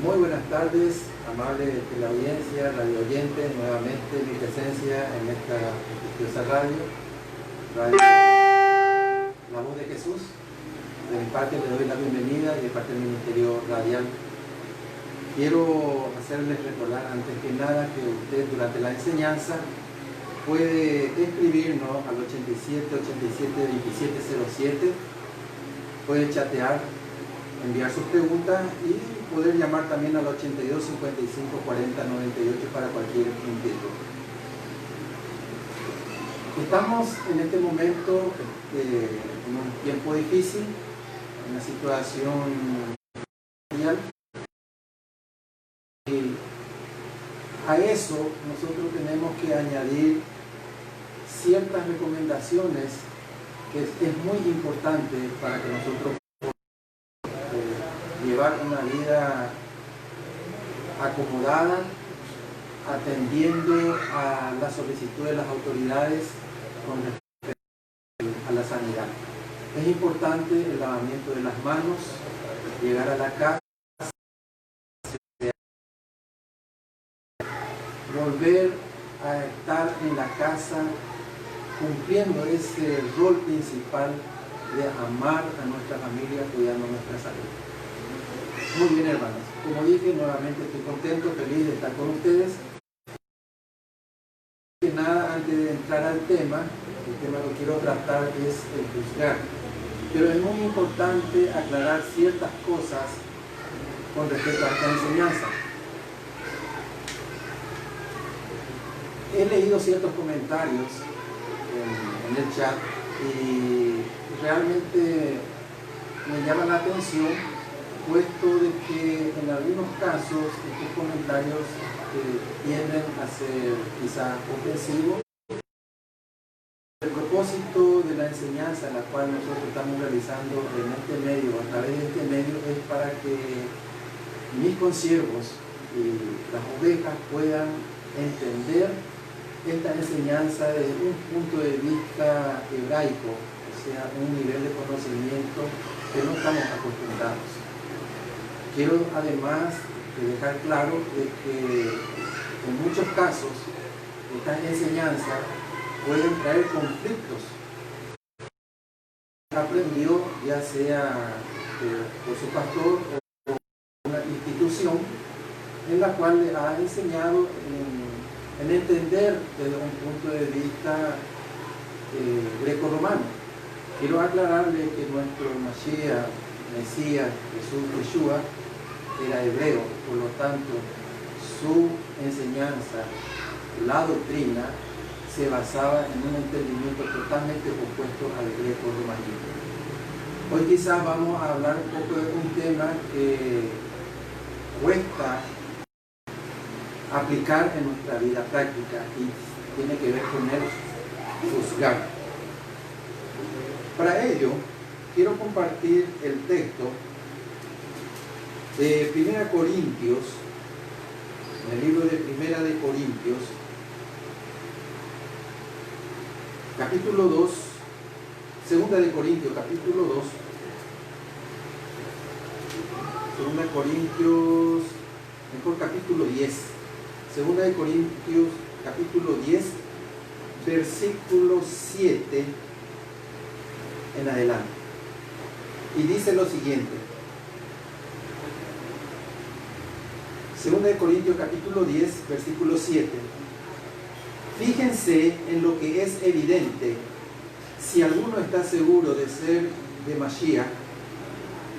Muy buenas tardes, amable teleaudiencia, radio oyentes, nuevamente mi presencia en esta prestigiosa radio La Voz de Jesús. De mi parte le doy la bienvenida y de parte del Ministerio Radial. Quiero hacerles recordar antes que nada que usted durante la enseñanza puede escribirnos al 87 87 2707, puede chatear, enviar sus preguntas y poder llamar también al 82 55 40 98 para cualquier inquietud. Estamos en este momento en un tiempo difícil, en una situación mundial, y a eso nosotros tenemos que añadir ciertas recomendaciones que es muy importante para que nosotros llevar una vida acomodada, atendiendo a la solicitud de las autoridades con respecto a la sanidad. Es importante el lavamiento de las manos, llegar a la casa, volver a estar en la casa cumpliendo ese rol principal de amar a nuestra familia, cuidando nuestra salud. Muy bien, hermanos. Como dije, nuevamente estoy contento, feliz de estar con ustedes. Que nada, antes de entrar al tema, el tema que quiero tratar es el juzgar. Pero es muy importante aclarar ciertas cosas con respecto a esta enseñanza. He leído ciertos comentarios en el chat y realmente me llama la atención, puesto de que en algunos casos estos comentarios tienden a ser quizás ofensivos. El propósito de la enseñanza la cual nosotros estamos realizando en este medio, a través de este medio, es para que mis consiervos y las ovejas puedan entender esta enseñanza desde un punto de vista hebraico, o sea, un nivel de conocimiento que no estamos acostumbrados. Quiero además dejar claro de que en muchos casos estas enseñanzas pueden traer conflictos. Aprendió ya sea por su pastor o una institución en la cual le ha enseñado en entender desde un punto de vista greco-romano. Quiero aclararle que nuestro Mashiach, Mesías, Jesús, Yeshua, era hebreo, por lo tanto su enseñanza, la doctrina, se basaba en un entendimiento totalmente opuesto al greco-romanismo. Hoy quizás vamos a hablar un poco de un tema que cuesta aplicar en nuestra vida práctica y tiene que ver con el juzgar. Para ello, quiero compartir el texto de 1 Corintios, en el libro de 1 de Corintios, capítulo 2, 2 de Corintios, capítulo 2, 2 Corintios, mejor capítulo 10, 2 de Corintios, capítulo 10, versículo 7 en adelante. Y dice lo siguiente. 2 de Corintios capítulo 10, versículo 7. Fíjense en lo que es evidente. Si alguno está seguro de ser de Mashiach,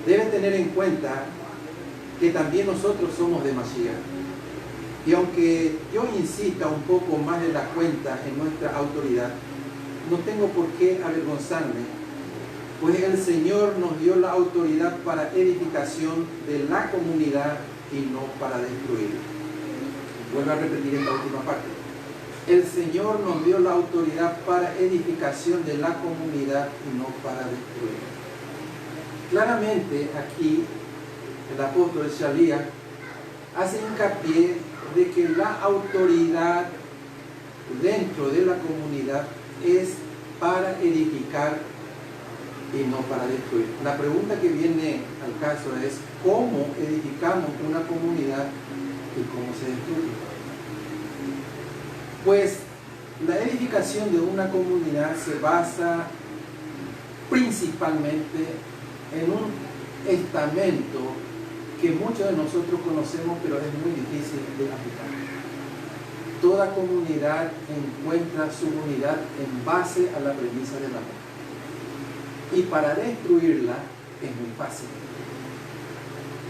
debe tener en cuenta que también nosotros somos de Mashiach. Y aunque yo insista un poco más de la cuenta en nuestra autoridad, no tengo por qué avergonzarme, pues el Señor nos dio la autoridad para edificación de la comunidad y no para destruir. Vuelvo a repetir esta última parte. El Señor nos dio la autoridad para edificación de la comunidad y no para destruir. Claramente aquí el apóstol Shalías hace hincapié de que la autoridad dentro de la comunidad es para edificar y no para destruir. La pregunta que viene al caso es ¿cómo edificamos una comunidad y cómo se destruye? Pues la edificación de una comunidad se basa principalmente en un estamento que muchos de nosotros conocemos, pero es muy difícil de aplicar. Toda comunidad encuentra su unidad en base a la premisa del amor. Y para destruirla es muy fácil.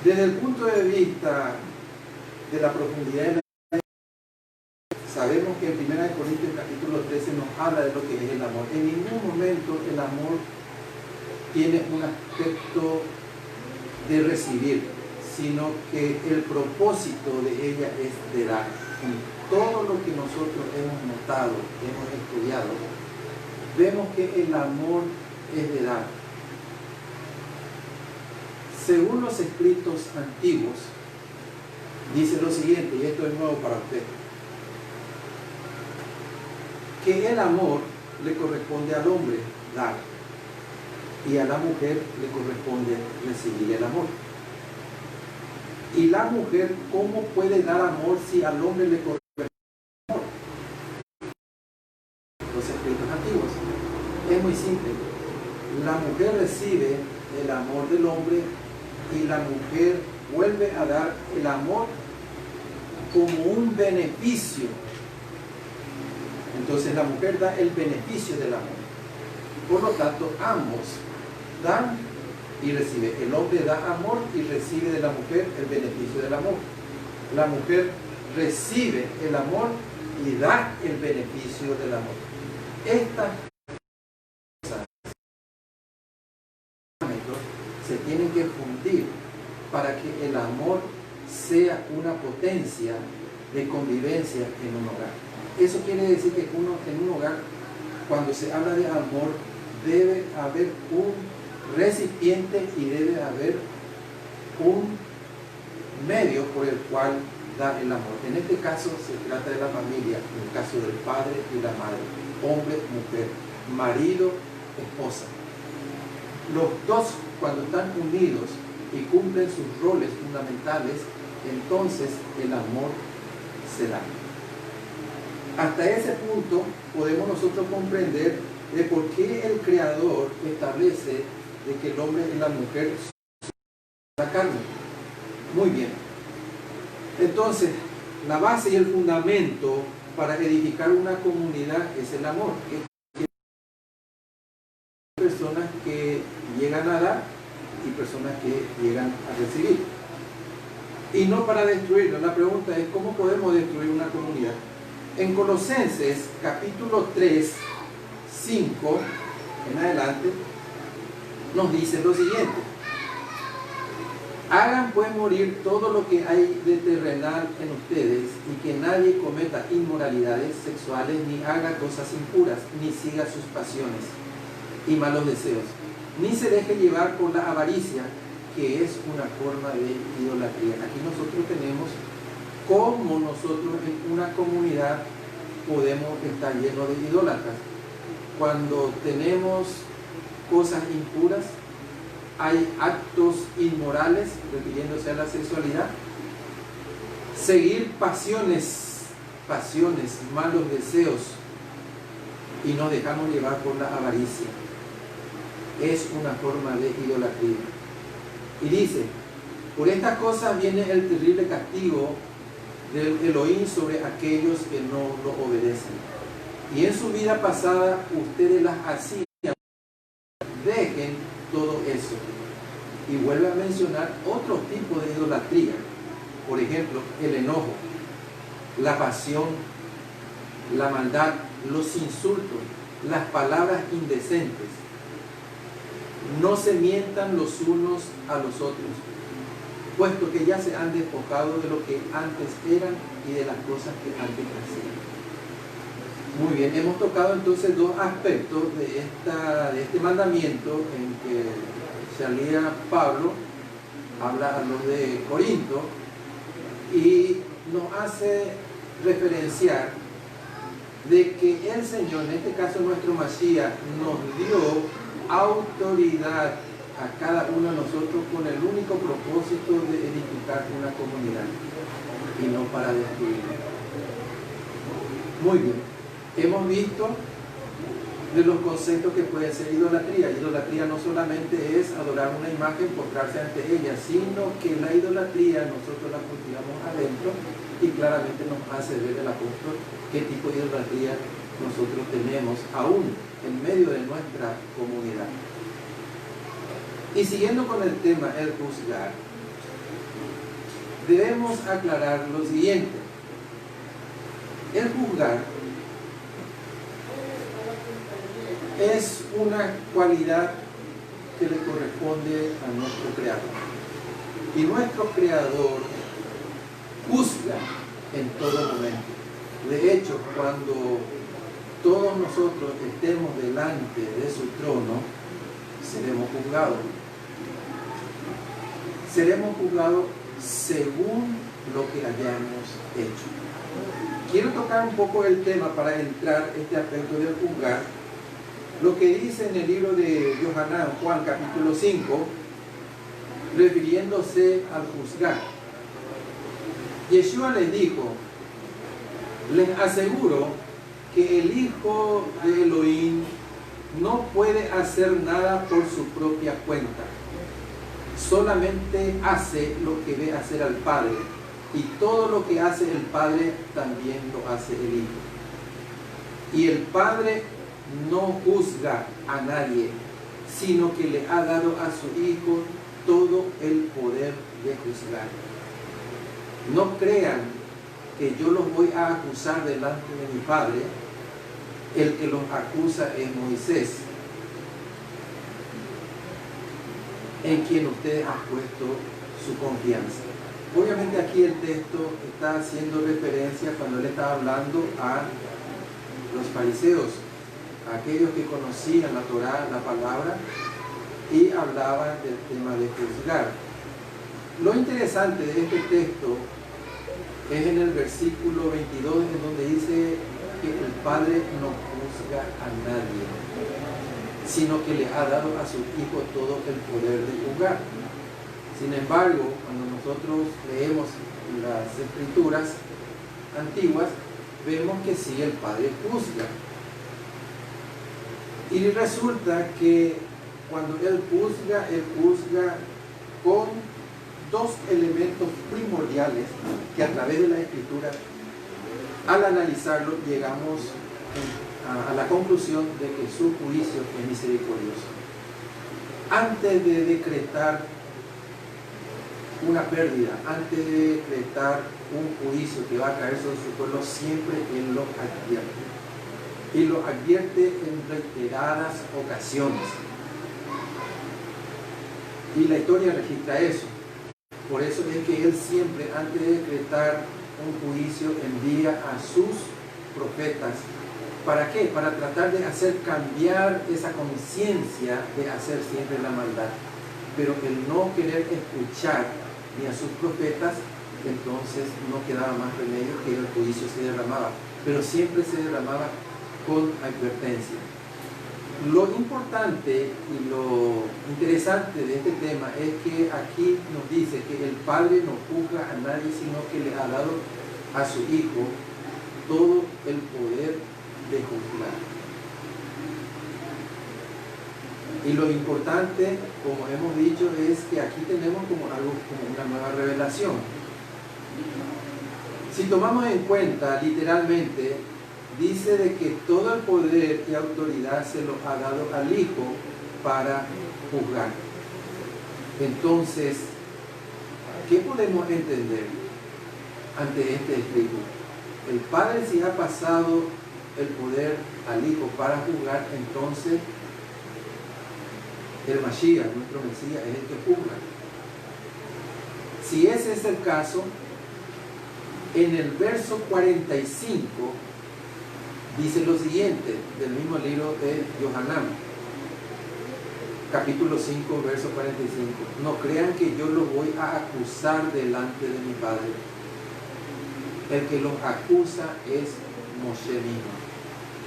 Desde el punto de vista de la profundidad de la, sabemos que en 1 Corintios capítulo 13 nos habla de lo que es el amor. En ningún momento el amor tiene un aspecto de recibir, sino que el propósito de ella es de dar. En todo lo que nosotros hemos notado, hemos estudiado, vemos que el amor es de dar. Según los escritos antiguos, dice lo siguiente, y esto es nuevo para usted, que el amor le corresponde al hombre dar, y a la mujer le corresponde recibir el amor. Y la mujer, ¿cómo puede dar amor si al hombre le corresponde amor? Los escritos antiguos. Es muy simple. La mujer recibe el amor del hombre y la mujer vuelve a dar el amor como un beneficio. Entonces la mujer da el beneficio del amor. Por lo tanto, ambos dan y recibe. El hombre da amor y recibe de la mujer el beneficio del amor. La mujer recibe el amor y da el beneficio del amor. Estas cosas se tienen que fundir para que el amor sea una potencia de convivencia en un hogar. Eso quiere decir que en un hogar, cuando se habla de amor, debe haber un recipiente y debe haber un medio por el cual da el amor. En este caso se trata de la familia, en el caso del padre y la madre, hombre, mujer, marido, esposa. Los dos, cuando están unidos y cumplen sus roles fundamentales, entonces el amor se da. Hasta ese punto podemos nosotros comprender de por qué el Creador establece de que el hombre y la mujer son la carne. Muy bien. Entonces, la base y el fundamento para edificar una comunidad es el amor. Personas que llegan a dar y personas que llegan a recibir. Y no para destruirlo. La pregunta es, ¿cómo podemos destruir una comunidad? En Colosenses, capítulo 3, 5, en adelante, nos dice lo siguiente: hagan pues morir todo lo que hay de terrenal en ustedes, y que nadie cometa inmoralidades sexuales, ni haga cosas impuras, ni siga sus pasiones y malos deseos, ni se deje llevar por la avaricia, que es una forma de idolatría. Aquí nosotros tenemos cómo nosotros en una comunidad podemos estar llenos de idólatras. Cuando tenemos cosas impuras, hay actos inmorales, refiriéndose a la sexualidad, seguir pasiones, malos deseos, y nos dejamos llevar por la avaricia. Es una forma de idolatría. Y dice, por estas cosas viene el terrible castigo del Elohim sobre aquellos que no lo obedecen. Y en su vida pasada ustedes las hacían. Dejen todo eso. Y vuelve a mencionar otro tipo de idolatría. Por ejemplo, el enojo, la pasión, la maldad, los insultos, las palabras indecentes. No se mientan los unos a los otros, puesto que ya se han despojado de lo que antes eran y de las cosas que antes hacían. Muy bien, hemos tocado entonces dos aspectos de este mandamiento en que salía Pablo, habla a los de Corinto, y nos hace referenciar de que el Señor, en este caso nuestro Mashiach, nos dio autoridad a cada uno de nosotros con el único propósito de edificar una comunidad y no para destruirla. Muy bien, hemos visto de los conceptos que puede ser idolatría. Idolatría no solamente es adorar una imagen, postrarse ante ella, sino que la idolatría nosotros la cultivamos adentro y claramente nos hace ver el apóstol qué tipo de idolatría nosotros tenemos aún en medio de nuestra comunidad. Y siguiendo con el tema, el juzgar, debemos aclarar lo siguiente. El juzgar es una cualidad que le corresponde a nuestro Creador. Y nuestro Creador juzga en todo momento. De hecho, cuando todos nosotros estemos delante de su trono, seremos juzgados. Seremos juzgados según lo que hayamos hecho. Quiero tocar un poco el tema para entrar en este aspecto del juzgar. Lo que dice en el libro de Yohanan, Juan capítulo 5, refiriéndose al juzgar. Yeshua les dijo, les aseguro que el Hijo de Elohim no puede hacer nada por su propia cuenta. Solamente hace lo que ve hacer al Padre, y todo lo que hace el Padre también lo hace el Hijo. Y el Padre no juzga a nadie, sino que le ha dado a su Hijo todo el poder de juzgar. No crean que yo los voy a acusar delante de mi Padre. El que los acusa es Moisés, en quien ustedes han puesto su confianza. Obviamente aquí el texto está haciendo referencia cuando él está hablando a los fariseos, a aquellos que conocían la Torá, la palabra, y hablaban del tema de juzgar. Lo interesante de este texto es en el versículo 22, en donde dice que el Padre no juzga a nadie, sino que le ha dado a su Hijo todo el poder de juzgar. Sin embargo, cuando nosotros leemos las Escrituras antiguas, vemos que sí, el Padre juzga. Y resulta que cuando Él juzga con dos elementos primordiales que a través de la Escritura, al analizarlo, llegamos a la conclusión de que su juicio es misericordioso. Antes de decretar una pérdida, antes de decretar un juicio que va a caer sobre su pueblo, siempre Él lo advierte. Y lo advierte en reiteradas ocasiones. Y la historia registra eso. Por eso es que Él siempre, antes de decretar un juicio, envía a sus profetas. ¿Para qué? Para tratar de hacer cambiar esa conciencia de hacer siempre la maldad. Pero el no querer escuchar ni a sus profetas, entonces no quedaba más remedio que el juicio se derramaba. Pero siempre se derramaba con advertencia. Lo importante y lo interesante de este tema es que aquí nos dice que el Padre no juzga a nadie, sino que le ha dado a su Hijo todo el poder de juzgar. Y lo importante, como hemos dicho, es que aquí tenemos como algo, como una nueva revelación. Si tomamos en cuenta literalmente, dice de que todo el poder y autoridad se lo ha dado al Hijo para juzgar. Entonces, ¿qué podemos entender ante este escrito? El Padre, si ha pasado el poder al Hijo para juzgar, entonces el Mashiach, nuestro Mesías, es el que juzga. Si ese es el caso, en el verso 45 dice lo siguiente, del mismo libro de Yohanan, capítulo 5, verso 45. No crean que yo los voy a acusar delante de mi Padre. El que los acusa es Moshe mismo.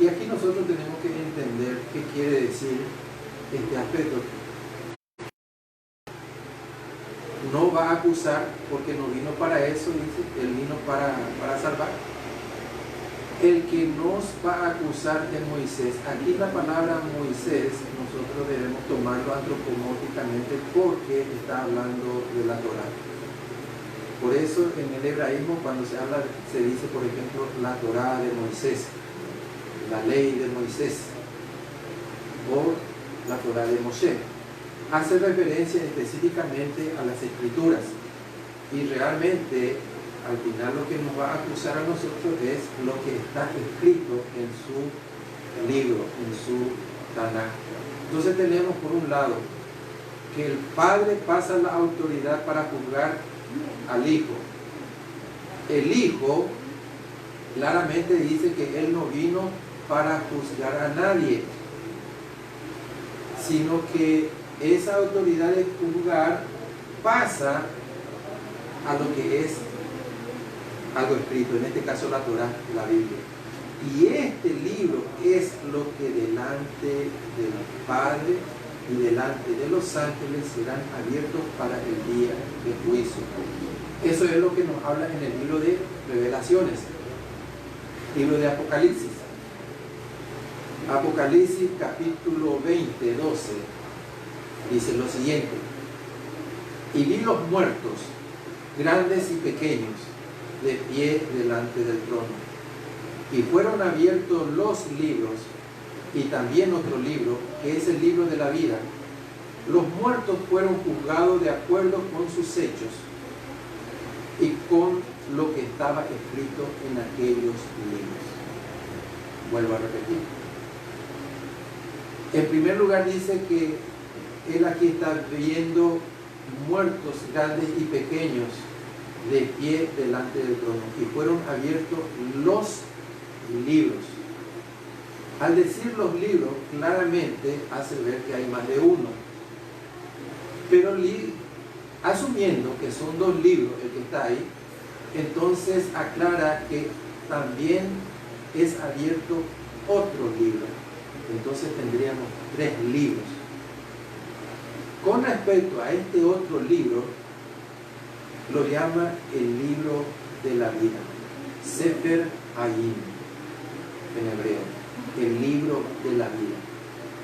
Y aquí nosotros tenemos que entender qué quiere decir este aspecto. No va a acusar porque no vino para eso, dice, él vino para salvar. El que nos va a acusar es Moisés. Aquí la palabra Moisés nosotros debemos tomarlo antropomórficamente porque está hablando de la Torá. Por eso en el hebraísmo cuando se habla, se dice por ejemplo la Torá de Moisés, la ley de Moisés o la Torá de Moshe. Hace referencia específicamente a las escrituras y realmente al final lo que nos va a acusar a nosotros es lo que está escrito en su libro, en su Tanaj. Entonces tenemos por un lado que el Padre pasa la autoridad para juzgar al Hijo. El Hijo claramente dice que Él no vino para juzgar a nadie, sino que esa autoridad de juzgar pasa a lo que es algo escrito, en este caso la Torá, la Biblia. Y este libro es lo que delante del Padre y delante de los ángeles serán abiertos para el día de juicio. Eso es lo que nos habla en el libro de Revelaciones, libro de Apocalipsis. Apocalipsis capítulo 20, 12, dice lo siguiente: y vi los muertos, grandes y pequeños, de pie delante del trono. Y fueron abiertos los libros, y también otro libro, que es el libro de la vida. Los muertos fueron juzgados de acuerdo con sus hechos y con lo que estaba escrito en aquellos libros. Vuelvo a repetir. En primer lugar dice que él aquí está viendo muertos grandes y pequeños de pie delante del trono, y fueron abiertos los libros. Al decir los libros, claramente hace ver que hay más de uno, pero asumiendo que son dos libros el que está ahí, entonces aclara que también es abierto otro libro. Entonces tendríamos 3 libros. Con respecto a este otro libro, lo llama el libro de la vida, Sefer Hayim en hebreo, el libro de la vida.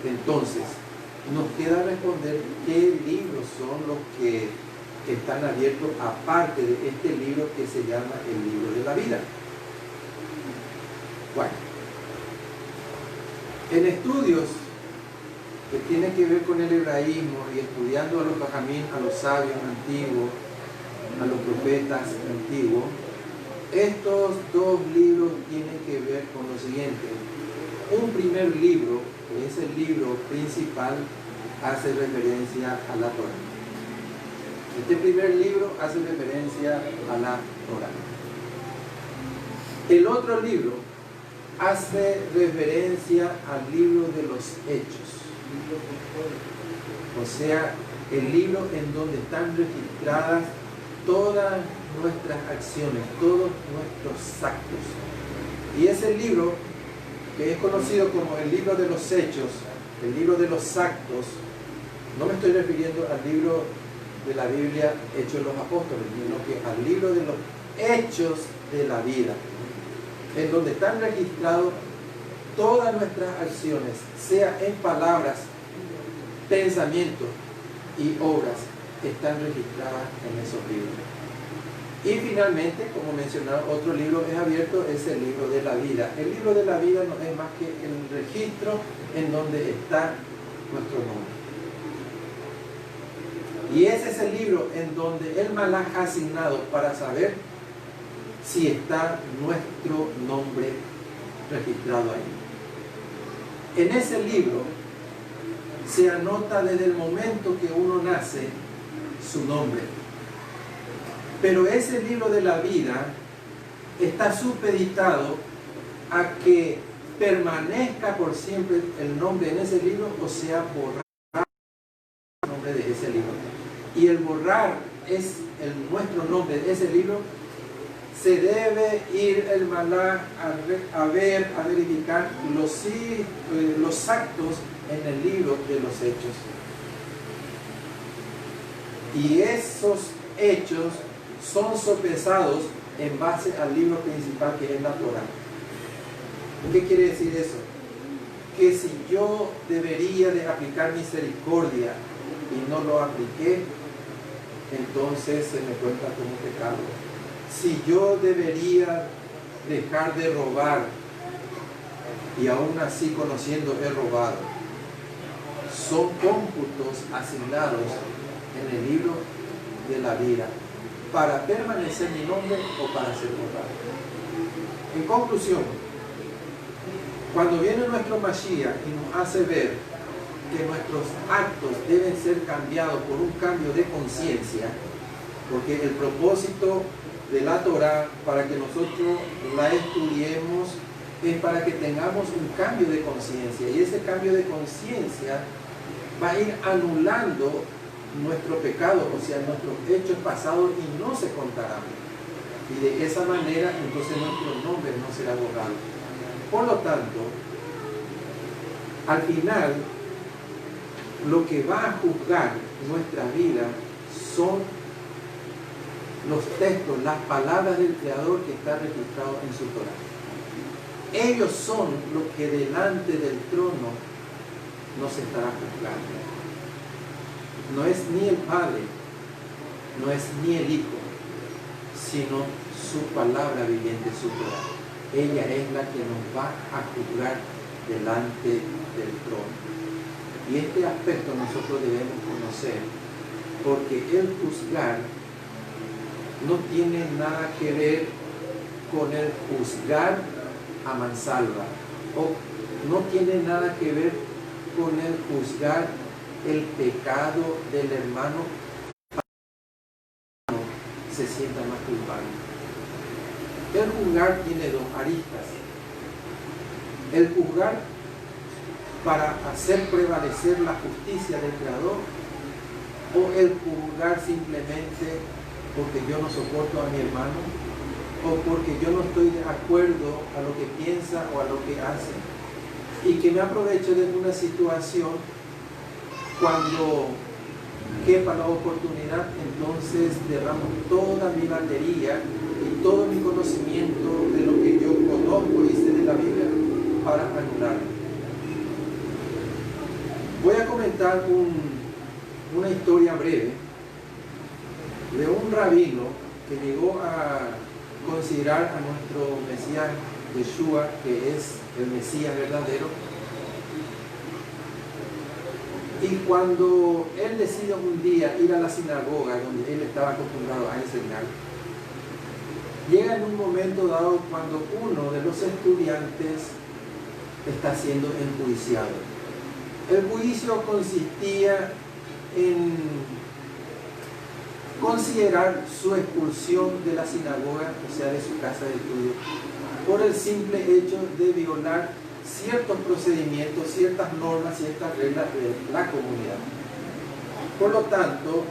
Entonces, nos queda responder qué libros son los que están abiertos aparte de este libro que se llama el libro de la vida. Bueno, en estudios que tienen que ver con el hebraísmo y estudiando a los Bajamín, a los sabios antiguos, a los profetas antiguos, estos 2 libros tienen que ver con lo siguiente. Un primer libro, que es el libro principal, hace referencia a la Torá. Este primer libro hace referencia a la Torá. El otro libro hace referencia al libro de los Hechos. O sea, el libro en donde están registradas todas nuestras acciones, todos nuestros actos. Y ese libro, que es conocido como el libro de los hechos, el libro de los actos, no me estoy refiriendo al libro de la Biblia Hechos de los Apóstoles, sino que al libro de los hechos de la vida, en donde están registrados todas nuestras acciones, sea en palabras, pensamientos y obras, están registradas en esos libros. Y finalmente, como mencionaba, otro libro es abierto, es el libro de la vida. El libro de la vida no es más que el registro en donde está nuestro nombre. Y ese es el libro en donde el Malaj ha asignado para saber si está nuestro nombre registrado ahí. En ese libro se anota desde el momento que uno nace su nombre. Pero ese libro de la vida está supeditado a que permanezca por siempre el nombre en ese libro, o sea, borrar el nombre de ese libro. Y el borrar nuestro nombre de ese libro se debe ir el malaj a verificar los actos en el libro de los hechos. Y esos hechos son sopesados en base al libro principal, que es la Torá. ¿Qué quiere decir eso? Que si yo debería de aplicar misericordia y no lo apliqué, entonces se me cuenta como pecado. Si yo debería dejar de robar y aún así conociendo he robado, son cómputos asignados en el libro de la vida para permanecer mi nombre o para ser borrado. En conclusión, cuando viene nuestro Mashiach y nos hace ver que nuestros actos deben ser cambiados por un cambio de conciencia, porque el propósito de la Torá, para que nosotros la estudiemos, es para que tengamos un cambio de conciencia, y ese cambio de conciencia va a ir anulando nuestro pecado, o sea, nuestros hechos pasados, y no se contarán. Y de esa manera, entonces nuestro nombre no será borrado. Por lo tanto, al final, lo que va a juzgar nuestra vida son los textos, las palabras del Creador que está registrado en su Torá. Ellos son los que delante del trono nos estará juzgando. No es ni el Padre, no es ni el Hijo, sino su palabra viviente, su Torá. Ella es la que nos va a juzgar delante del trono. Y este aspecto nosotros debemos conocer, porque el juzgar no tiene nada que ver con el juzgar a mansalva, o no tiene nada que ver con el juzgar el pecado del hermano se sienta más culpable. El juzgar tiene dos aristas: el juzgar para hacer prevalecer la justicia del Creador, o el juzgar simplemente porque yo no soporto a mi hermano, o porque yo no estoy de acuerdo a lo que piensa o a lo que hace, y que me aprovecho de una situación cuando quepa la oportunidad, entonces derramo toda mi batería y todo mi conocimiento de lo que yo conozco y sé de la Biblia para anularlo. Voy a comentar una historia breve de un rabino que llegó a considerar a nuestro Mesías Yeshua, que es el Mesías verdadero. Y cuando él decide un día ir a la sinagoga donde él estaba acostumbrado a enseñar, llega en un momento dado cuando uno de los estudiantes está siendo enjuiciado. El juicio consistía en considerar su expulsión de la sinagoga, o sea, de su casa de estudio, por el simple hecho de violar ciertos procedimientos, ciertas normas, ciertas reglas de la comunidad. Por lo tanto,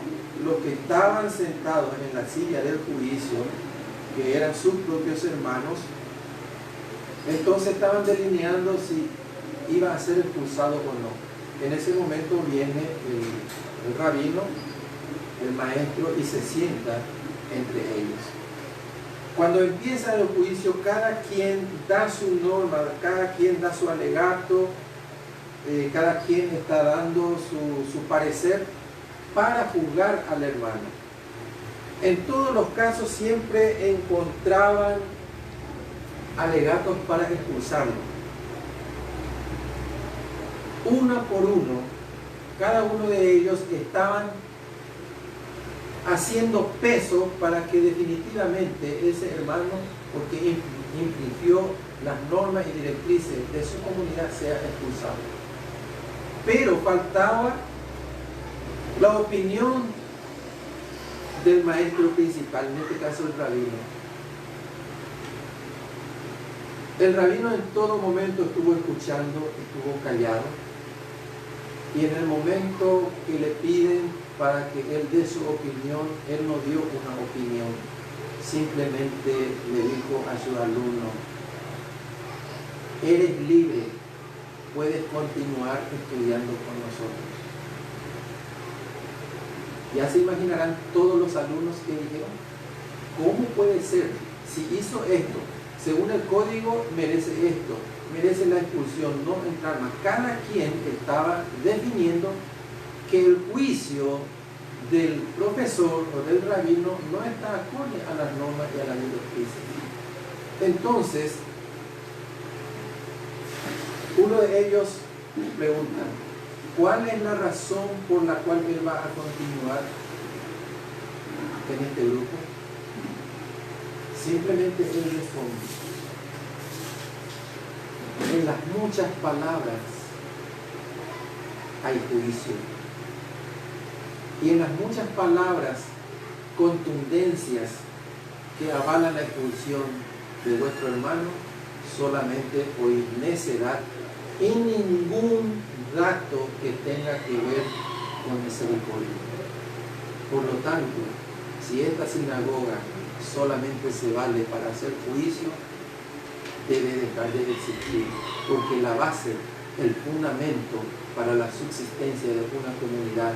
los que estaban sentados en la silla del juicio, que eran sus propios hermanos, entonces estaban delineando si iba a ser expulsado o no. En ese momento viene el rabino, el maestro, y se sienta entre ellos. Cuando empieza el juicio, cada quien da su norma, cada quien da su alegato, cada quien está dando su parecer para juzgar al hermano. En todos los casos siempre encontraban alegatos para expulsarlo. Uno por uno, cada uno de ellos estaban haciendo peso para que definitivamente ese hermano, porque infringió las normas y directrices de su comunidad, sea expulsado. Pero faltaba la opinión del maestro principal, en este caso el rabino. El rabino en todo momento estuvo escuchando, estuvo callado, y en el momento que le piden para que él dé su opinión, él no dio una opinión, simplemente le dijo a su alumno: eres libre, puedes continuar estudiando con nosotros. Ya se imaginarán todos los alumnos que dijeron: ¿cómo puede ser? Si hizo esto, según el código merece esto, merece la expulsión, no entrar más. Cada quien estaba definiendo que el juicio del profesor o del rabino no está acorde a las normas y a la directrices. Entonces, uno de ellos pregunta: ¿cuál es la razón por la cual él va a continuar en este grupo? Simplemente él responde: en las muchas palabras hay juicio, y en las muchas palabras contundencias que avalan la expulsión de vuestro hermano, solamente oís necedad y ningún dato que tenga que ver con misericordia. Por lo tanto, si esta sinagoga solamente se vale para hacer juicio, debe dejar de existir, porque la base, el fundamento para la subsistencia de una comunidad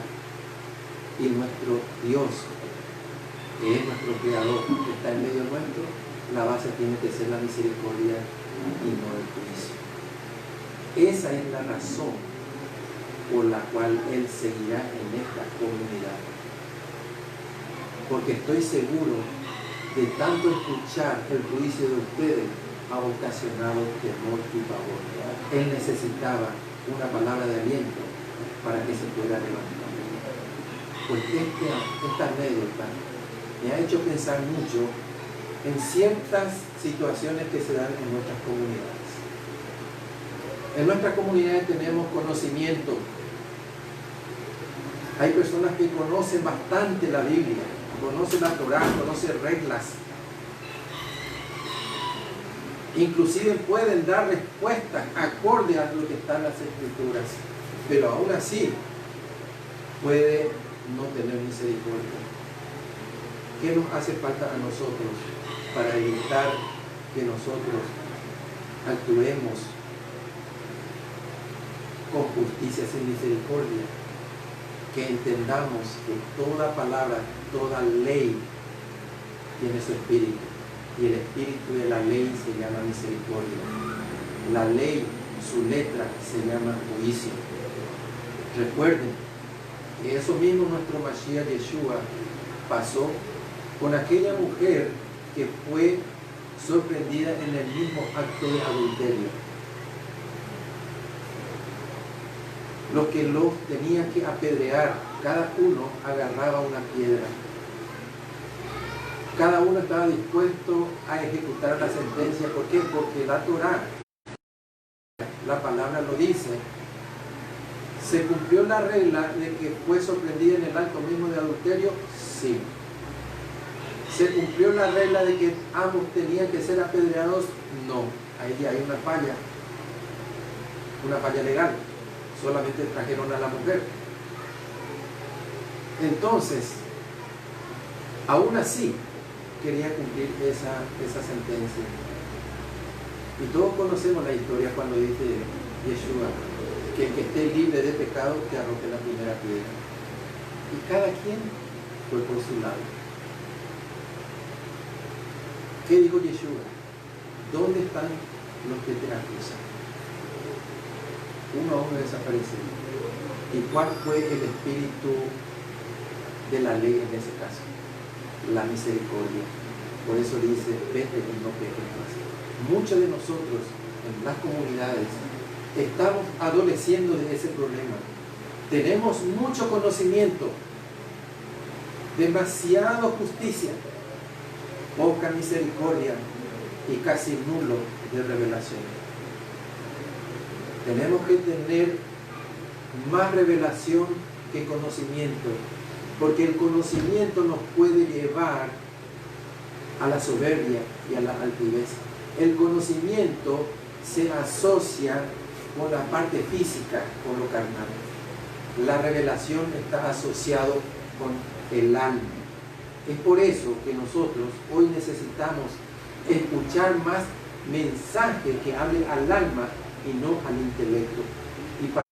y nuestro Dios, que es nuestro Creador, que está en medio nuestro, la base tiene que ser la misericordia y no el juicio. Esa es la razón por la cual Él seguirá en esta comunidad. Porque estoy seguro de tanto escuchar el juicio de ustedes ha ocasionado temor y pavor. Él necesitaba una palabra de aliento para que se pueda levantar. Pues esta anécdota me ha hecho pensar mucho en ciertas situaciones que se dan en nuestras comunidades. En nuestras comunidades tenemos conocimiento. Hay personas que conocen bastante la Biblia, conocen la Torá, conocen reglas. Inclusive pueden dar respuestas acorde a lo que están en las Escrituras, pero aún así puede no tener misericordia. ¿Qué nos hace falta a nosotros para evitar que nosotros actuemos con justicia sin misericordia? Que entendamos que toda palabra, toda ley tiene su espíritu, y el espíritu de la ley se llama misericordia. La ley, su letra, se llama juicio. Recuerden que eso mismo nuestro Mashiach Yeshua pasó con aquella mujer que fue sorprendida en el mismo acto de adulterio. Los que los tenían que apedrear, cada uno agarraba una piedra. Cada uno estaba dispuesto a ejecutar la sentencia. ¿Por qué? Porque la Torá, la palabra lo dice. ¿Se cumplió la regla de que fue sorprendida en el acto mismo de adulterio? Sí. ¿Se cumplió la regla de que ambos tenían que ser apedreados? No. Ahí hay una falla legal. Solamente trajeron a la mujer. Entonces, aún así, quería cumplir esa sentencia. Y todos conocemos la historia cuando dice Yeshua que el que esté libre de pecado que arroje la primera piedra. Y cada quien fue por su lado. ¿Qué dijo Yeshua? ¿Dónde están los que te acusan? Uno a uno desapareció. ¿Y cuál fue el espíritu de la ley en ese caso? La misericordia. Por eso dice: vete y no peques más. Muchos de nosotros en las comunidades estamos adoleciendo de ese problema. Tenemos mucho conocimiento, demasiada justicia, poca misericordia y casi nulo de revelación. Tenemos que tener más revelación que conocimiento, porque el conocimiento nos puede llevar a la soberbia y a la altivez. El conocimiento se asocia con la parte física, con lo carnal. La revelación está asociado con el alma. Es por eso que nosotros hoy necesitamos escuchar más mensajes que hablen al alma y no al intelecto, y para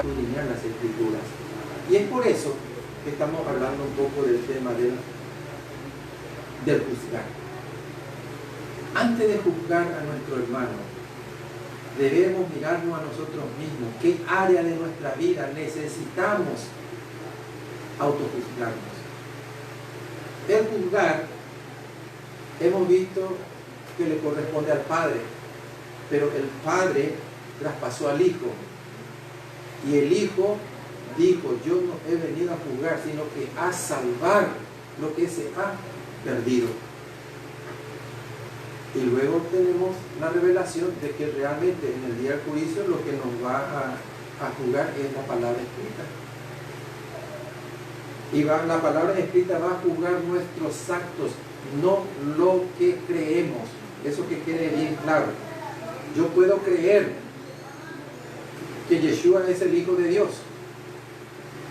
escudriñar las Escrituras. Y es por eso que estamos hablando un poco del tema del juzgar. Antes de juzgar a nuestro hermano, debemos mirarnos a nosotros mismos. ¿Qué área de nuestra vida necesitamos autojuzgarnos? El juzgar, hemos visto que le corresponde al Padre, pero el Padre traspasó al Hijo. Y el Hijo dijo, yo no he venido a juzgar, sino que a salvar lo que se ha perdido. Y luego tenemos la revelación de que realmente en el día del juicio lo que nos va a juzgar es la palabra escrita. Y la palabra escrita va a juzgar nuestros actos, no lo que creemos. Eso que quede bien claro. Yo puedo creer que Yeshua es el Hijo de Dios.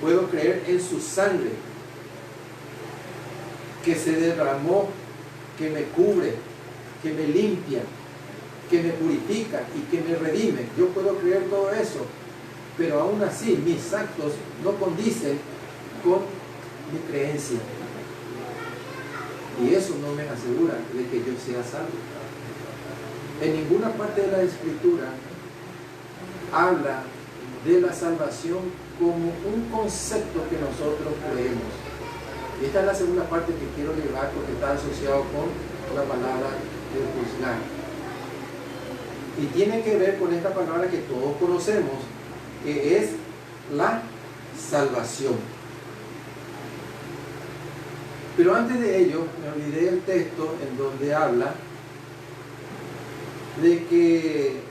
Puedo creer en su sangre, que se derramó, que me cubre, que me limpia, que me purifica y que me redime. Yo puedo creer todo eso, pero aún así mis actos no condicen con mi creencia. Y eso no me asegura de que yo sea salvo. En ninguna parte de la Escritura habla de la salvación como un concepto que nosotros creemos. Y esta es la segunda parte que quiero llevar porque está asociado con la palabra de juzgar. Y tiene que ver con esta palabra que todos conocemos, que es la salvación. Pero antes de ello, me olvidé el texto en donde habla de que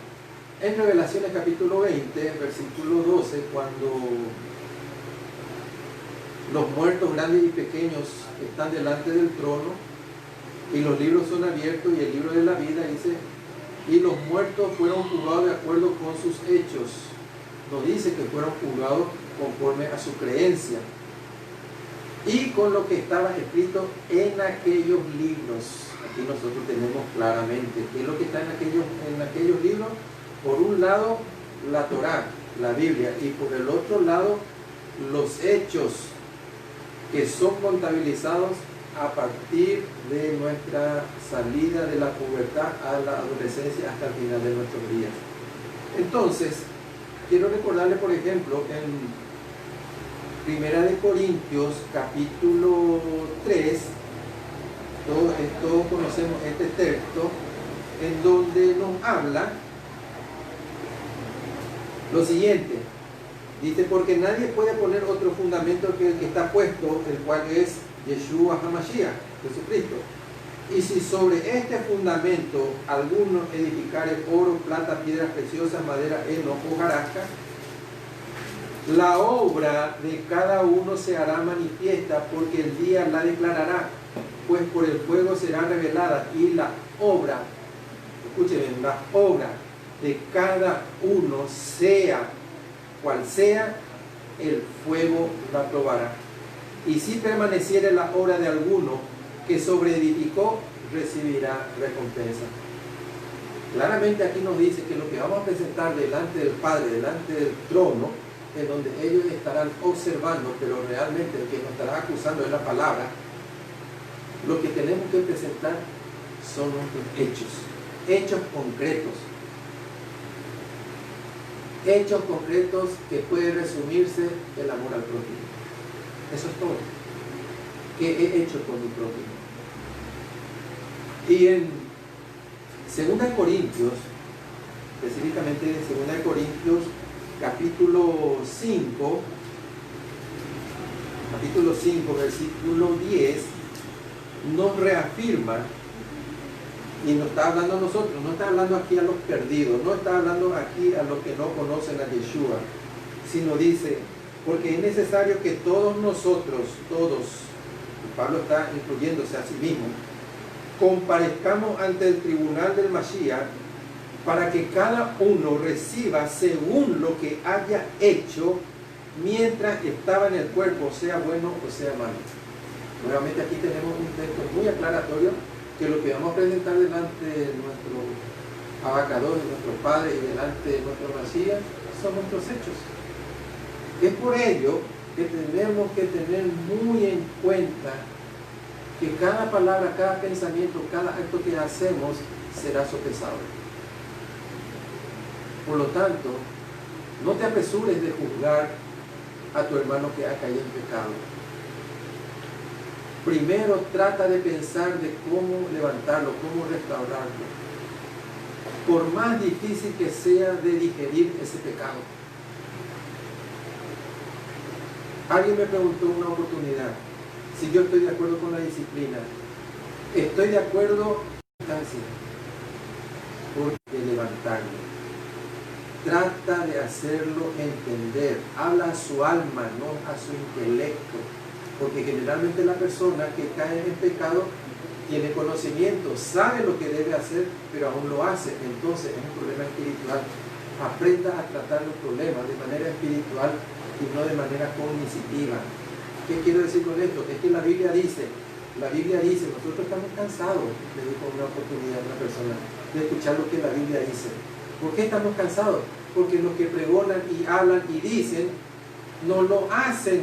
en Revelaciones capítulo 20, versículo 12, cuando los muertos grandes y pequeños están delante del trono y los libros son abiertos y el libro de la vida dice, y los muertos fueron juzgados de acuerdo con sus hechos. No dice que fueron juzgados conforme a su creencia y con lo que estaba escrito en aquellos libros. Aquí nosotros tenemos claramente qué es lo que está en aquellos libros. Por un lado, la Torá, la Biblia, y por el otro lado, los hechos que son contabilizados a partir de nuestra salida de la pubertad a la adolescencia hasta el final de nuestros días. Entonces, quiero recordarle, por ejemplo, en Primera de Corintios, capítulo 3, todos conocemos este texto, en donde nos habla lo siguiente. Dice, porque nadie puede poner otro fundamento que el que está puesto, el cual es Yeshua HaMashiach, Jesucristo. Y si sobre este fundamento alguno edificare oro, plata, piedras preciosas, madera, heno, hojarasca, la obra de cada uno se hará manifiesta, porque el día la declarará, pues por el fuego será revelada, y la obra, escuchen, la obra de cada uno, sea cual sea, el fuego la probará. Y si permaneciere la obra de alguno que sobreedificó, recibirá recompensa. Claramente aquí nos dice que lo que vamos a presentar delante del Padre, delante del trono, en donde ellos estarán observando, pero realmente el que nos estará acusando es la palabra, lo que tenemos que presentar son nuestros hechos concretos. Hechos concretos que puede resumirse el amor al prójimo. Eso es todo. ¿Qué he hecho con mi prójimo? Y en 2 Corintios, específicamente en 2 Corintios, capítulo 5, versículo 10, nos reafirma, y nos está hablando a nosotros, no está hablando aquí a los perdidos, no está hablando aquí a los que no conocen a Yeshua, sino dice, porque es necesario que todos nosotros, Pablo está incluyéndose a sí mismo, comparezcamos ante el tribunal del Mashiach, para que cada uno reciba según lo que haya hecho mientras estaba en el cuerpo, sea bueno o sea malo. Nuevamente aquí tenemos un texto muy aclaratorio que lo que vamos a presentar delante de nuestro abacador, de nuestro Padre y delante de nuestro Mesías son nuestros hechos. Es por ello que tenemos que tener muy en cuenta que cada palabra, cada pensamiento, cada acto que hacemos será sopesado. Por lo tanto, no te apresures de juzgar a tu hermano que ha caído en pecado. Primero trata de pensar de cómo levantarlo, cómo restaurarlo, por más difícil que sea de digerir ese pecado. Alguien me preguntó una oportunidad si yo estoy de acuerdo con la disciplina. Estoy de acuerdo porque levantarlo. Trata de hacerlo entender. Habla a su alma, no a su intelecto. Porque generalmente la persona que cae en pecado tiene conocimiento, sabe lo que debe hacer, pero aún lo hace. Entonces es un problema espiritual. Aprenda a tratar los problemas de manera espiritual y no de manera cognitiva. ¿Qué quiero decir con esto? Es que la Biblia dice, nosotros estamos cansados, le dijo una oportunidad a una persona, de escuchar lo que la Biblia dice. ¿Por qué estamos cansados? Porque los que pregonan y hablan y dicen, no lo hacen.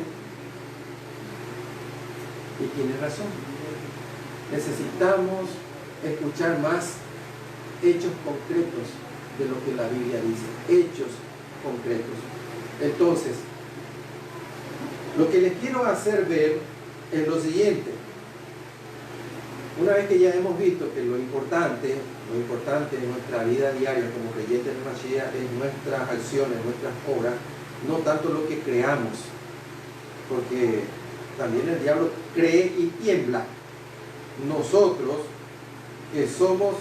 Y tiene razón. Necesitamos escuchar más hechos concretos de lo que la Biblia dice. Hechos concretos. Entonces, lo que les quiero hacer ver es lo siguiente. Una vez que ya hemos visto que lo importante en nuestra vida diaria como creyentes de Mashiach es nuestras acciones, nuestras obras, no tanto lo que creamos, porque también el diablo cree y tiembla. Nosotros, que somos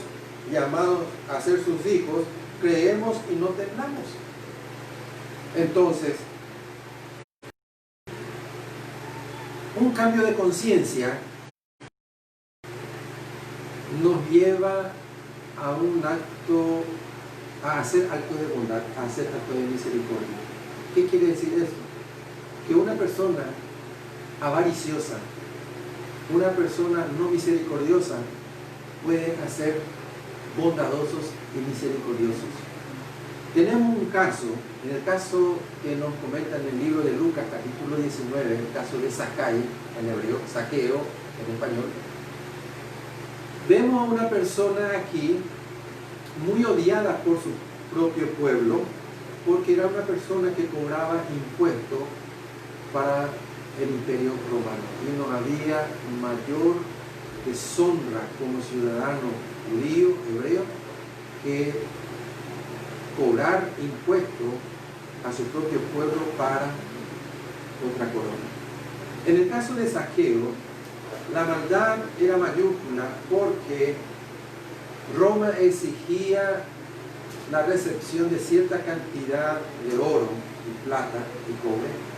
llamados a ser sus hijos, creemos y no temblamos. Entonces, un cambio de conciencia nos lleva a un acto, a hacer actos de bondad, a hacer actos de misericordia. ¿Qué quiere decir eso? Que una persona avariciosa, una persona no misericordiosa, puede hacer bondadosos y misericordiosos. Tenemos un caso, en el caso que nos comenta en el libro de Lucas, capítulo 19, el caso de Zacai, en hebreo, Zaqueo, en español. Vemos a una persona aquí muy odiada por su propio pueblo, porque era una persona que cobraba impuestos para el imperio romano. Y no había mayor deshonra como ciudadano judío, hebreo, que cobrar impuestos a su propio pueblo para otra corona. En el caso de Zaqueo, la maldad era mayúscula porque Roma exigía la recepción de cierta cantidad de oro y plata y cobre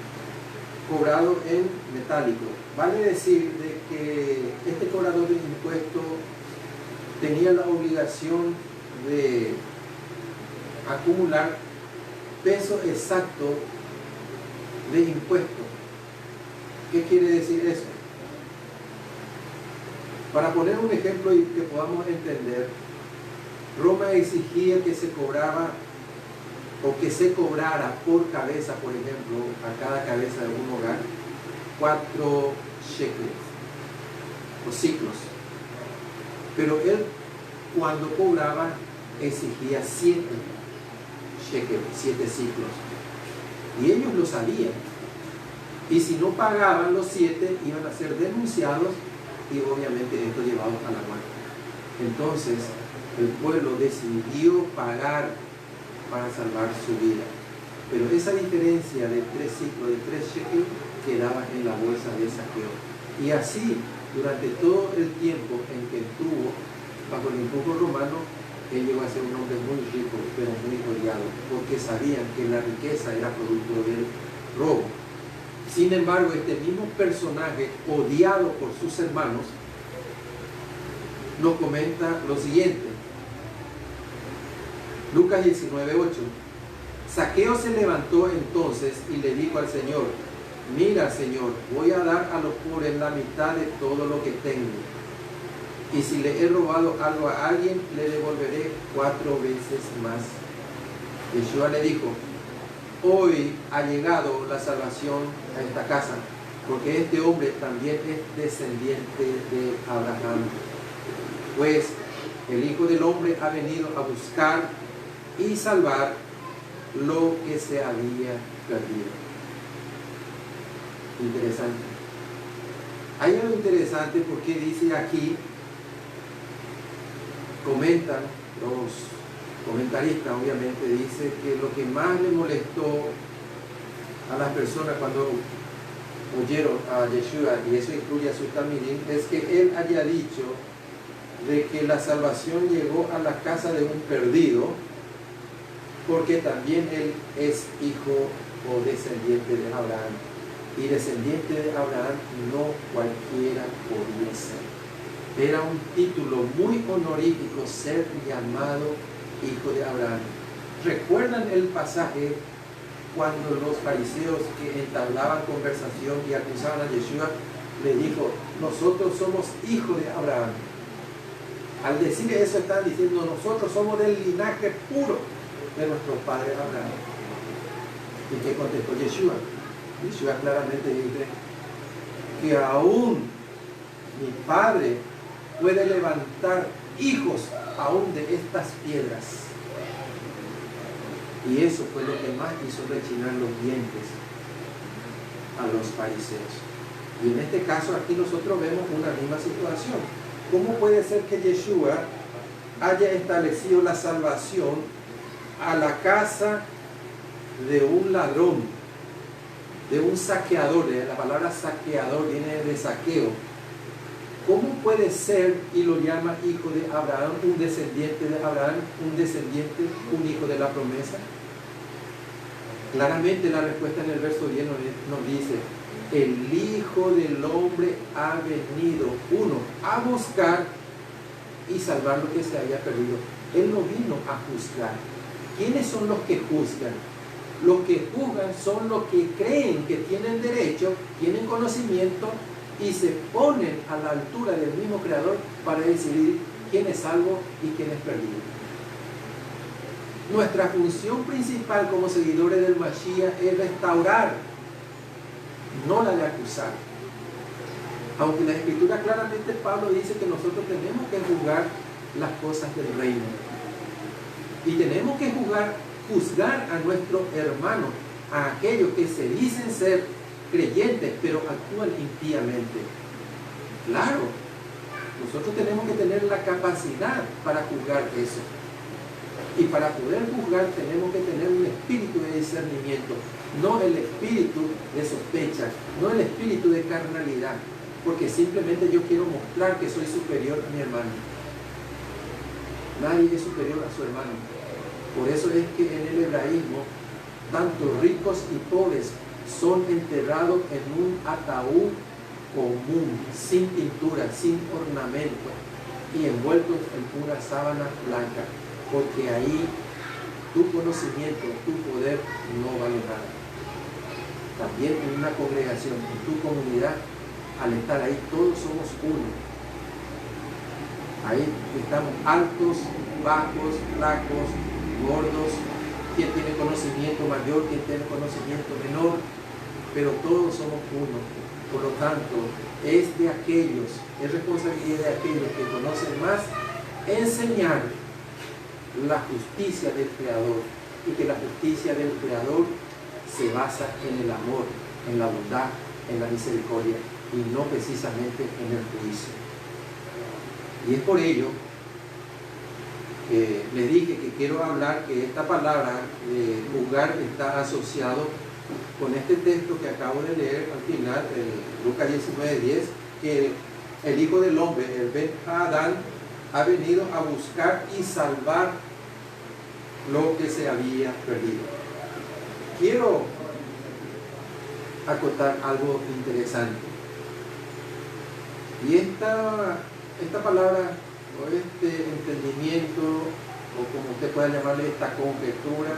cobrado en metálico. Vale decir de que este cobrador de impuestos tenía la obligación de acumular peso exacto de impuestos. ¿Qué quiere decir eso? Para poner un ejemplo y que podamos entender, Roma exigía que se cobraba o que se cobrara por cabeza, por ejemplo, a cada cabeza de un hogar, 4 shekels o ciclos. Pero él, cuando cobraba, exigía 7 shekels, 7 ciclos. Y ellos lo sabían. Y si no pagaban los 7, iban a ser denunciados y obviamente esto llevado a la muerte. Entonces, el pueblo decidió pagar para salvar su vida. Pero esa diferencia de 3 ciclos, de 3 shekels, quedaba en la bolsa de Zaqueo. Y así, durante todo el tiempo en que estuvo bajo el impuesto romano, él llegó a ser un hombre muy rico, pero muy odiado, porque sabían que la riqueza era producto del robo. Sin embargo, este mismo personaje, odiado por sus hermanos, nos comenta lo siguiente. Lucas 19:8. Zaqueo se levantó entonces y le dijo al Señor: mira, Señor, voy a dar a los pobres la mitad de todo lo que tengo. Y si le he robado algo a alguien, le devolveré 4 veces más. Yeshua le dijo, hoy ha llegado la salvación a esta casa, porque este hombre también es descendiente de Abraham. Pues el Hijo del Hombre ha venido a buscar y salvar lo que se había perdido. Interesante. Hay algo interesante porque dice aquí, comentan los comentaristas, obviamente, dice que lo que más le molestó a las personas cuando oyeron a Yeshua, y eso incluye a sus talmidim, es que él haya dicho de que la salvación llegó a la casa de un perdido, porque también él es hijo o descendiente de Abraham. Y descendiente de Abraham no cualquiera podía ser. Era un título muy honorífico ser llamado hijo de Abraham. ¿Recuerdan el pasaje cuando los fariseos que entablaban conversación y acusaban a Yeshua, le dijo, nosotros somos hijos de Abraham? Al decir eso están diciendo, nosotros somos del linaje puro de nuestro padre Abraham. ¿Y qué contestó Yeshua? Yeshua claramente dice que aún mi padre puede levantar hijos aún de estas piedras. Y eso fue lo que más hizo rechinar los dientes a los fariseos. Y en este caso aquí nosotros vemos una misma situación. ¿Cómo puede ser que Yeshua haya establecido la salvación a la casa de un ladrón, de un saqueador? La palabra saqueador viene de saqueo. ¿Cómo puede ser, y lo llama hijo de Abraham, un descendiente de Abraham, un descendiente, un hijo de la promesa? Claramente la respuesta en el verso 10 nos dice, el Hijo del Hombre ha venido, uno, a buscar y salvar lo que se había perdido. Él no vino a juzgar. ¿Quiénes son los que juzgan? Los que juzgan son los que creen que tienen derecho, tienen conocimiento y se ponen a la altura del mismo Creador para decidir quién es salvo y quién es perdido. Nuestra función principal como seguidores del Mashiach es restaurar, no la de acusar. Aunque en la Escritura claramente Pablo dice que nosotros tenemos que juzgar las cosas del reino. Y tenemos que juzgar a nuestros hermanos, a aquellos que se dicen ser creyentes, pero actúan impíamente. Claro, nosotros tenemos que tener la capacidad para juzgar eso. Y para poder juzgar tenemos que tener un espíritu de discernimiento, no el espíritu de sospecha, no el espíritu de carnalidad, porque simplemente yo quiero mostrar que soy superior a mi hermano. Nadie es superior a su hermano. Por eso es que en el hebraísmo, tanto ricos y pobres son enterrados en un ataúd común, sin pintura, sin ornamento y envueltos en una sábana blanca, porque ahí tu conocimiento, tu poder no vale nada. También en una congregación, en tu comunidad, al estar ahí todos somos uno. Ahí estamos altos, bajos, flacos, gordos, quien tiene conocimiento mayor, quien tiene conocimiento menor, pero todos somos uno. Por lo tanto, es responsabilidad de aquellos que conocen más, enseñar la justicia del Creador, y que la justicia del Creador se basa en el amor, en la bondad, en la misericordia, y no precisamente en el juicio. Y es por ello que le dije que quiero hablar que esta palabra juzgar está asociado con este texto que acabo de leer al final, Lucas 19:10, que el Hijo del Hombre, el Ben Adán, ha venido a buscar y salvar lo que se había perdido. Quiero acotar algo interesante. Y esta palabra, o este entendimiento, o como usted pueda llamarle, esta conjetura,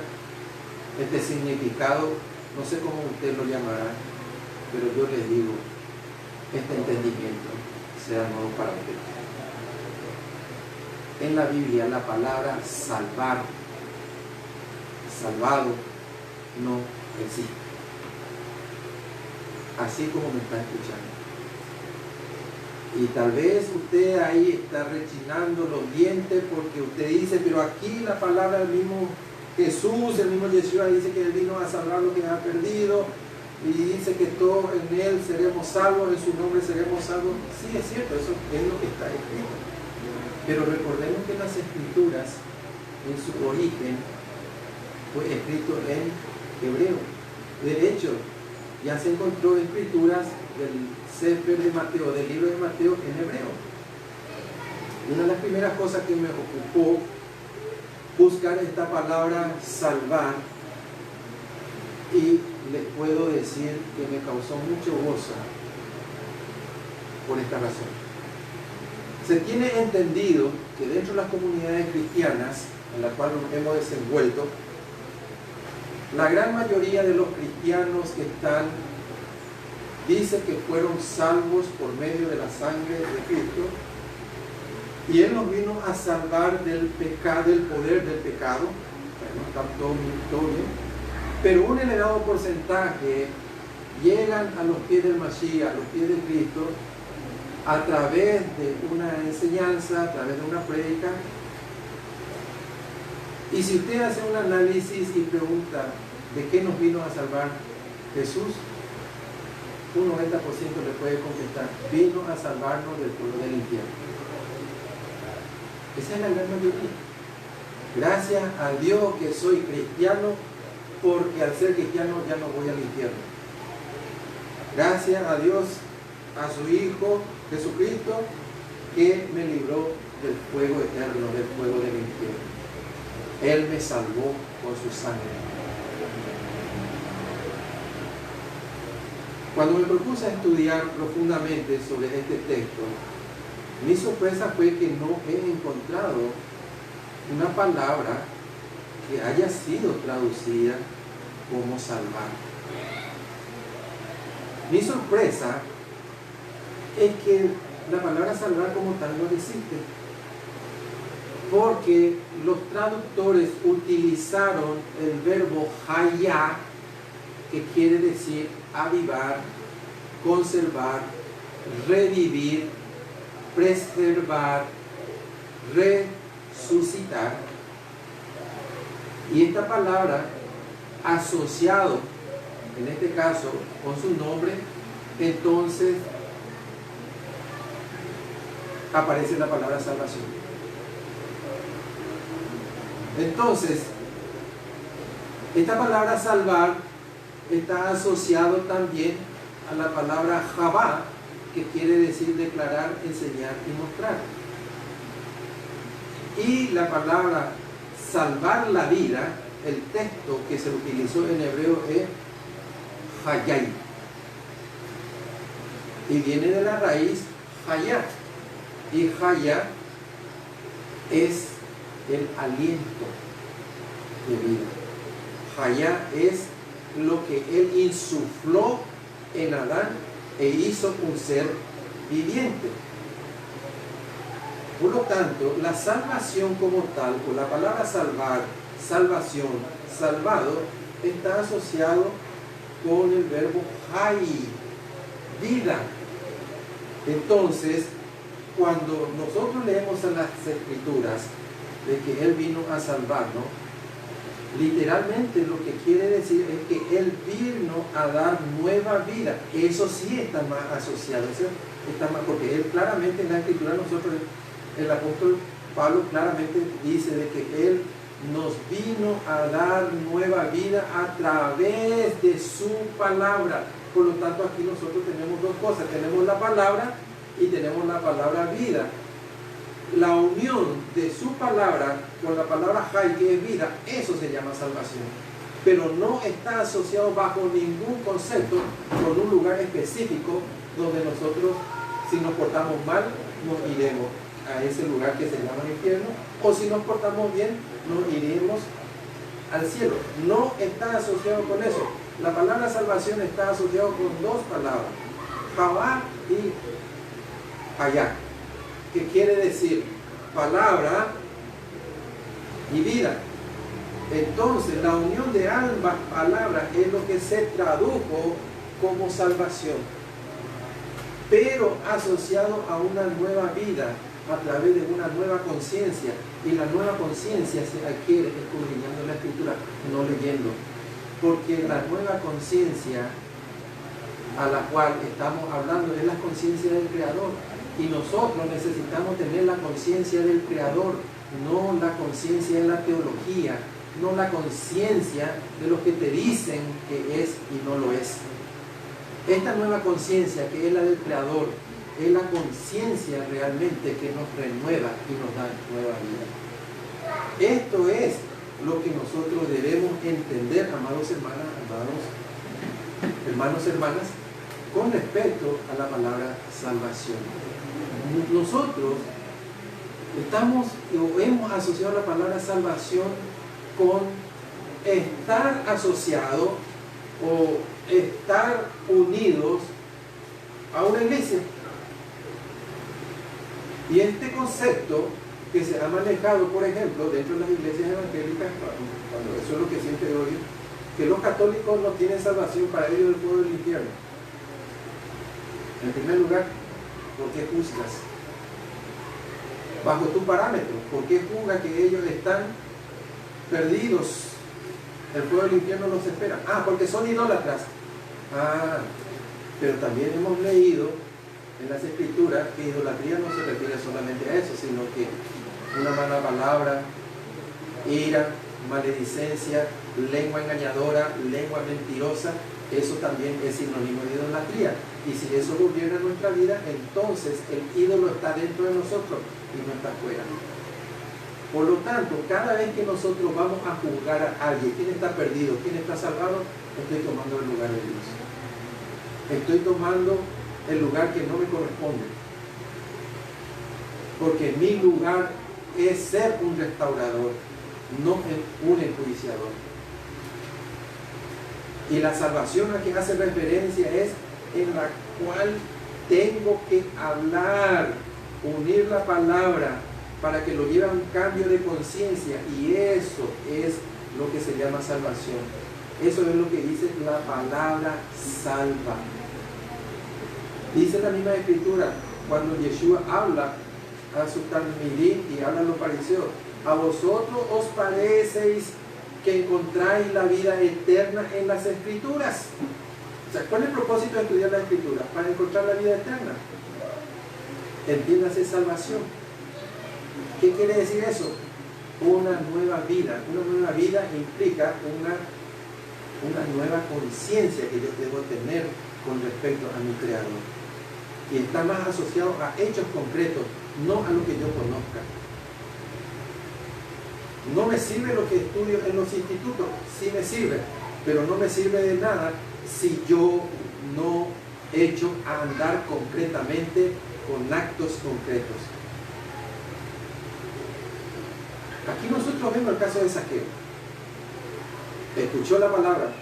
este significado, no sé cómo usted lo llamará, pero yo les digo, este entendimiento sea nuevo para ustedes. En la Biblia la palabra salvar, salvado, no existe. Así como me está escuchando. Y tal vez usted ahí está rechinando los dientes porque usted dice, pero aquí la palabra del mismo Jesús, el mismo Yeshua dice que Él vino a salvar lo que ha perdido y dice que todos en Él seremos salvos, en su nombre seremos salvos. Sí, es cierto, eso es lo que está escrito. Pero recordemos que las Escrituras, en su origen, fue escrito en hebreo. De hecho, ya se encontró escrituras del Sefer de Mateo, del libro de Mateo en hebreo. Una de las primeras cosas que me ocupó buscar esta palabra salvar, y les puedo decir que me causó mucho gozo por esta razón. Se tiene entendido que dentro de las comunidades cristianas en las cuales nos hemos desenvuelto, la gran mayoría de los cristianos que están dice que fueron salvos por medio de la sangre de Cristo, y Él nos vino a salvar del pecado, del poder del pecado. Bueno, está todo bien, pero un elevado porcentaje llegan a los pies del Mashiach, a los pies de Cristo, a través de una enseñanza, a través de una prédica. Y si usted hace un análisis y pregunta ¿de qué nos vino a salvar Jesús? Un 90% le puede contestar, vino a salvarnos del fuego del infierno. Esa es la gran mayoría. Gracias a Dios que soy cristiano, porque al ser cristiano ya no voy al infierno. Gracias a Dios, a su Hijo Jesucristo, que me libró del fuego eterno, del fuego del infierno. Él me salvó con su sangre. Cuando me propuse estudiar profundamente sobre este texto, mi sorpresa fue que no he encontrado una palabra que haya sido traducida como salvar. Mi sorpresa es que la palabra salvar como tal no existe, porque los traductores utilizaron el verbo hayá, que quiere decir avivar, conservar, revivir, preservar, resucitar. Y esta palabra, asociado en este caso con su nombre, entonces aparece la palabra salvación. Entonces, esta palabra salvar está asociado también a la palabra Javá, que quiere decir declarar, enseñar y mostrar. Y la palabra salvar la vida, el texto que se utilizó en hebreo es Hayay, y viene de la raíz Hayá, y Hayá es el aliento de vida. Hayá es lo que Él insufló en Adán e hizo un ser viviente. Por lo tanto, la salvación como tal, o la palabra salvar, salvación, salvado, está asociado con el verbo hay, vida. Entonces, cuando nosotros leemos en las Escrituras de que Él vino a salvarnos, literalmente lo que quiere decir es que Él vino a dar nueva vida. Eso sí está más asociado, está más, porque Él claramente en la Escritura, nosotros, el apóstol Pablo claramente dice de que Él nos vino a dar nueva vida a través de su palabra. Por lo tanto, aquí nosotros tenemos dos cosas, tenemos la palabra y tenemos la palabra vida. La unión de su palabra con la palabra Hay, que es vida, eso se llama salvación. Pero no está asociado bajo ningún concepto con un lugar específico donde nosotros, si nos portamos mal, nos iremos a ese lugar que se llama infierno, o si nos portamos bien, nos iremos al cielo. No está asociado con eso. La palabra salvación está asociada con dos palabras, Javá y Hayá, que quiere decir palabra y vida. Entonces, la unión de ambas palabras es lo que se tradujo como salvación, pero asociado a una nueva vida a través de una nueva conciencia. Y la nueva conciencia se adquiere escudriñando la Escritura, no leyendo. Porque la nueva conciencia a la cual estamos hablando es la conciencia del Creador. Y nosotros necesitamos tener la conciencia del Creador, no la conciencia de la teología, no la conciencia de lo que te dicen que es y no lo es. Esta nueva conciencia, que es la del Creador, es la conciencia realmente que nos renueva y nos da nueva vida. Esto es lo que nosotros debemos entender, amados hermanas, con respecto a la palabra salvación. Nosotros hemos asociado la palabra salvación con estar asociado o estar unidos a una iglesia. Y este concepto que se ha manejado, por ejemplo, dentro de las iglesias evangélicas, cuando eso es lo que siempre oigo, que los católicos no tienen salvación, para ellos el fuego del infierno. En primer lugar, ¿por qué juzgas? Bajo tu parámetro, ¿por qué juzgas que ellos están perdidos? El fuego del infierno los espera. Porque son idólatras. Pero también hemos leído en las Escrituras que idolatría no se refiere solamente a eso, sino que una mala palabra, ira, maledicencia, lengua engañadora, lengua mentirosa, eso también es sinónimo de idolatría. Y si eso gobierna nuestra vida, entonces el ídolo está dentro de nosotros y no está fuera. Por lo tanto, cada vez que nosotros vamos a juzgar a alguien, quién está perdido, quién está salvado, estoy tomando el lugar de Dios. Estoy tomando el lugar que no me corresponde. Porque mi lugar es ser un restaurador, no un enjuiciador. Y la salvación a que hace referencia es en la cual tengo que hablar, unir la palabra para que lo lleve a un cambio de conciencia, y eso es lo que se llama salvación. Eso es lo que dice la palabra salva. Dice la misma Escritura, cuando Yeshua habla a su talmidim y habla a los fariseos, a vosotros os pareceis que encontráis la vida eterna en las Escrituras. O sea, ¿cuál es el propósito de estudiar la Escritura? Para encontrar la vida eterna. Entiéndase salvación. ¿Qué quiere decir eso? Una nueva vida. Una nueva vida implica una nueva conciencia que yo debo tener con respecto a mi Creador. Y está más asociado a hechos concretos, no a lo que yo conozca. No me sirve lo que estudio en los institutos, sí me sirve, pero no me sirve de nada si yo no echo a andar concretamente con actos concretos. Aquí nosotros vemos el caso de Zaqueo. Escuchó la palabra,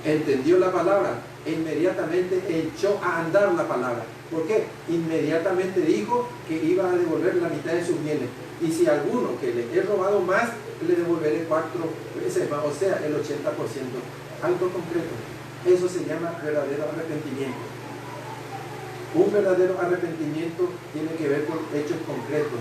entendió la palabra, e inmediatamente echó a andar la palabra. ¿Por qué? Inmediatamente dijo que iba a devolver la mitad de sus bienes. Y si a alguno que le he robado más, le devolveré 4 veces más, o sea, el 80%. Algo concreto. Eso se llama verdadero arrepentimiento. Un verdadero arrepentimiento tiene que ver con hechos concretos,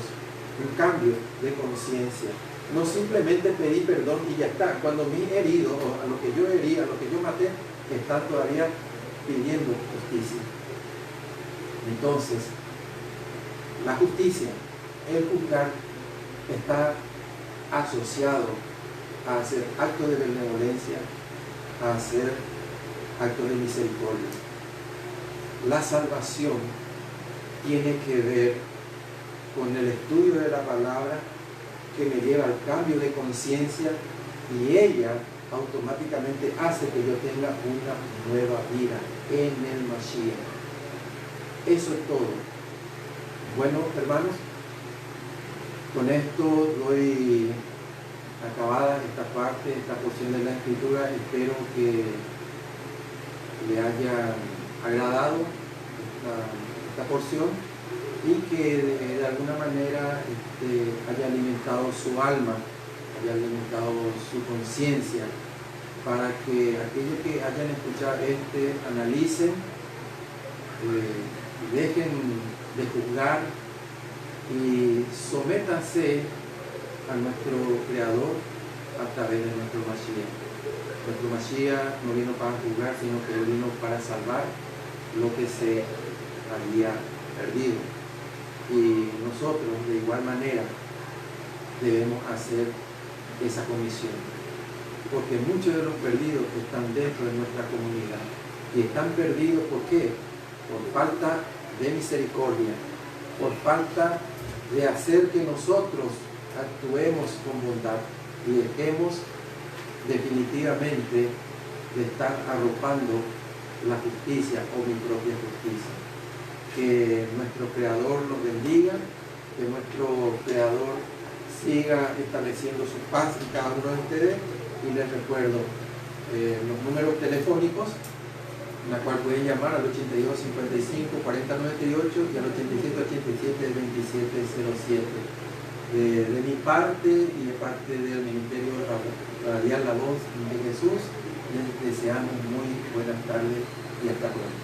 un cambio de conciencia. No simplemente pedir perdón y ya está. Cuando mis heridos, o a lo que yo herí, a lo que yo maté, están todavía pidiendo justicia. Entonces, la justicia, el juzgar, está asociado a hacer actos de benevolencia, a hacer actos de misericordia. La salvación tiene que ver con el estudio de la palabra que me lleva al cambio de conciencia, y ella automáticamente hace que yo tenga una nueva vida en el Mashiach. Eso es todo. Bueno, hermanos, con esto doy acabada esta parte, esta porción de la escritura. Espero que le haya agradado esta porción y que de alguna manera haya alimentado su alma, haya alimentado su conciencia, para que aquellos que hayan escuchado analicen, dejen de juzgar y sométanse a nuestro Creador a través de nuestro Mashiach. Nuestro Mashiach no vino para juzgar, sino que Él vino para salvar lo que se había perdido. Y nosotros, de igual manera, debemos hacer esa comisión. Porque muchos de los perdidos que están dentro de nuestra comunidad, y están perdidos, ¿por qué? Por falta de misericordia, por falta de hacer que nosotros actuemos con bondad y dejemos definitivamente de estar arropando la justicia o mi propia justicia. Que nuestro Creador los bendiga, que nuestro Creador siga estableciendo su paz en cada uno de ustedes. Y les recuerdo los números telefónicos, en la cual pueden llamar al 82 55 40 98 y al 87 87 27 07. De mi parte y de parte del Ministerio Radial La Voz de Jesús, les deseamos muy buenas tardes y hasta pronto.